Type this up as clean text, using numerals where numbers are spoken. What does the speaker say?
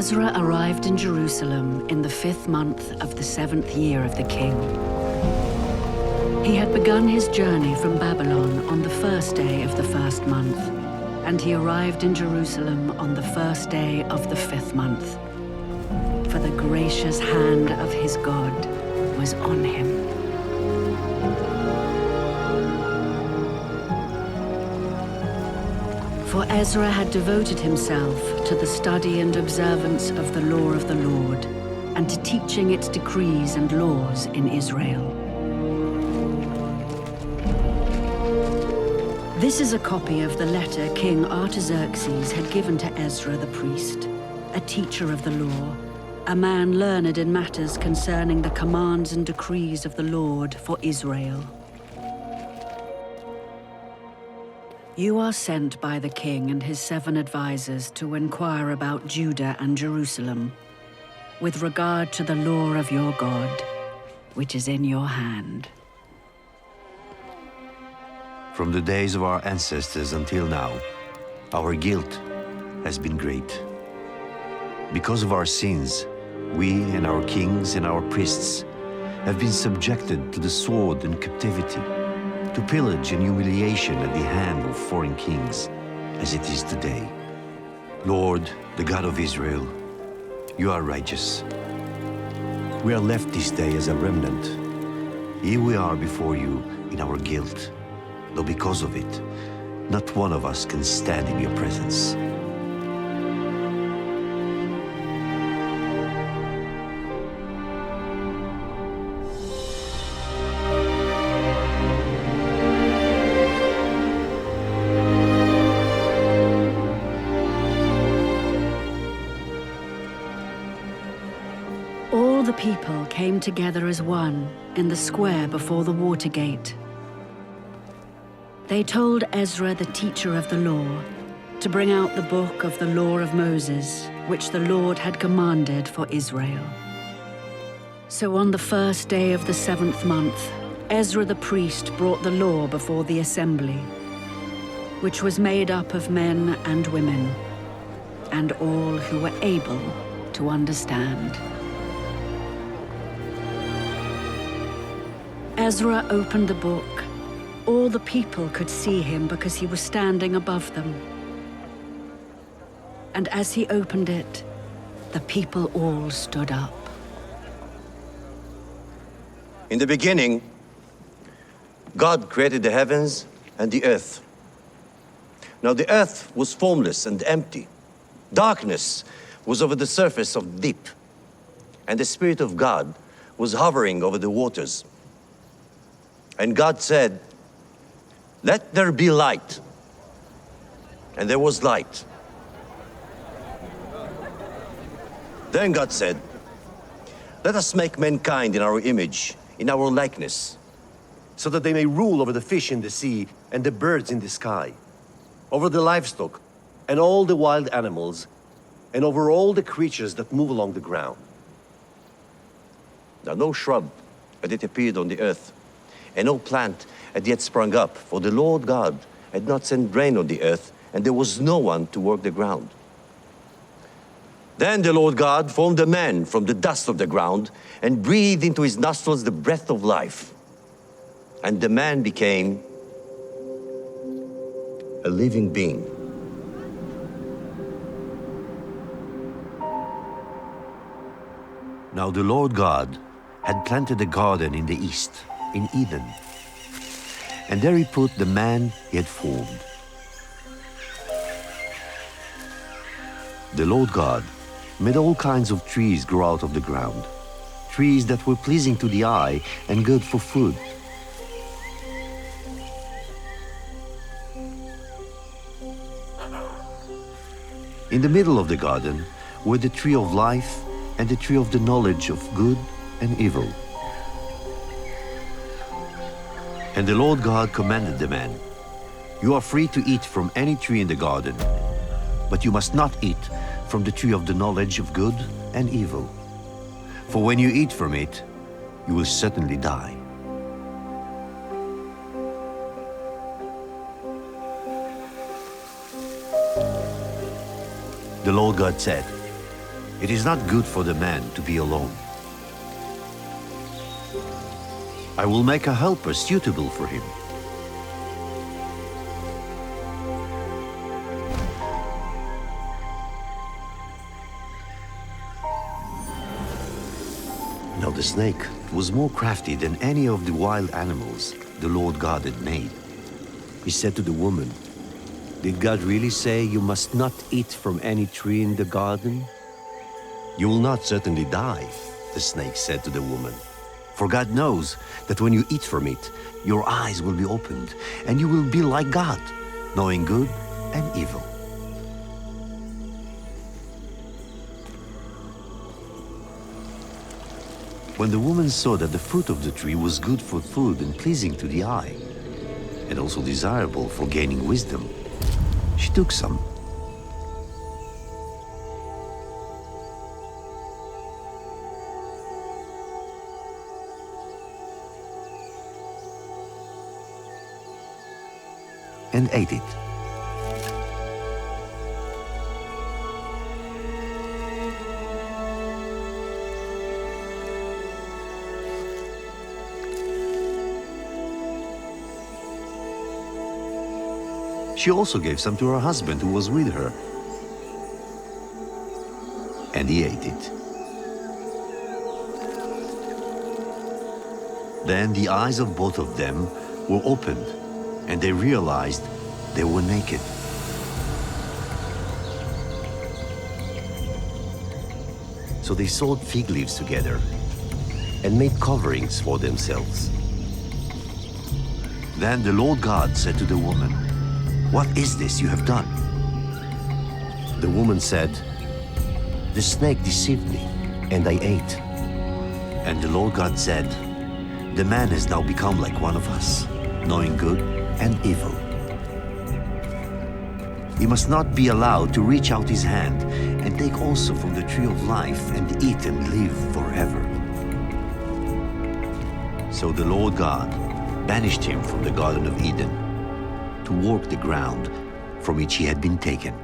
Ezra arrived in Jerusalem in the 5th month of the 7th year of the king. He had begun his journey from Babylon on the 1st day of the 1st month, and he arrived in Jerusalem on the 1st day of the 5th month. For the gracious hand of his God was on him. For Ezra had devoted himself to the study and observance of the law of the Lord, and to teaching its decrees and laws in Israel. This is a copy of the letter King Artaxerxes had given to Ezra the priest, a teacher of the law, a man learned in matters concerning the commands and decrees of the Lord for Israel. You are sent by the king and his 7 advisers to inquire about Judah and Jerusalem, with regard to the law of your God, which is in your hand. From the days of our ancestors until now, our guilt has been great. Because of our sins, we and our kings and our priests have been subjected to the sword and captivity, to pillage and humiliation at the hand of foreign kings, as it is today. Lord, the God of Israel, you are righteous. We are left this day as a remnant. Here we are before you in our guilt, though because of it, not one of us can stand in your presence. All the people came together as one in the square before the water gate. They told Ezra, the teacher of the law, to bring out the book of the law of Moses, which the Lord had commanded for Israel. So on the 1st day of the 7th month, Ezra the priest brought the law before the assembly, which was made up of men and women, and all who were able to understand. Ezra opened the book. All the people could see him because he was standing above them. And as he opened it, the people all stood up. In the beginning, God created the heavens and the earth. Now the earth was formless and empty. Darkness was over the surface of the deep, and the Spirit of God was hovering over the waters. And God said, "Let there be light." And there was light. Then God said, "Let us make mankind in our image, in our likeness, so that they may rule over the fish in the sea and the birds in the sky, over the livestock and all the wild animals, and over all the creatures that move along the ground." Now no shrub had yet appeared on the earth, and no plant had yet sprung up, for the Lord God had not sent rain on the earth, and there was no one to work the ground. Then the Lord God formed a man from the dust of the ground, and breathed into his nostrils the breath of life. And the man became a living being. Now the Lord God had planted a garden in the east, in Eden, and there he put the man he had formed. The Lord God made all kinds of trees grow out of the ground, trees that were pleasing to the eye and good for food. In the middle of the garden were the tree of life and the tree of the knowledge of good and evil. And the Lord God commanded the man, "You are free to eat from any tree in the garden, but you must not eat from the tree of the knowledge of good and evil. For when you eat from it, you will certainly die." The Lord God said, It is not good for the man to be alone. I will make a helper suitable for him. Now the snake was more crafty than any of the wild animals the Lord God had made. He said to the woman, "Did God really say you must not eat from any tree in the garden?" "You will not certainly die," the snake said to the woman. "For God knows that when you eat from it, your eyes will be opened, and you will be like God, knowing good and evil." When the woman saw that the fruit of the tree was good for food and pleasing to the eye, and also desirable for gaining wisdom, she took some. And ate it. She also gave some to her husband who was with her, and he ate it. Then the eyes of both of them were opened, and they realized they were naked. So they sewed fig leaves together and made coverings for themselves. Then the Lord God said to the woman, "What is this you have done?" The woman said, "The snake deceived me, and I ate." And the Lord God said, "The man has now become like one of us, knowing good and evil. He must not be allowed to reach out his hand and take also from the tree of life and eat and live forever." So the Lord God banished him from the Garden of Eden to work the ground from which he had been taken.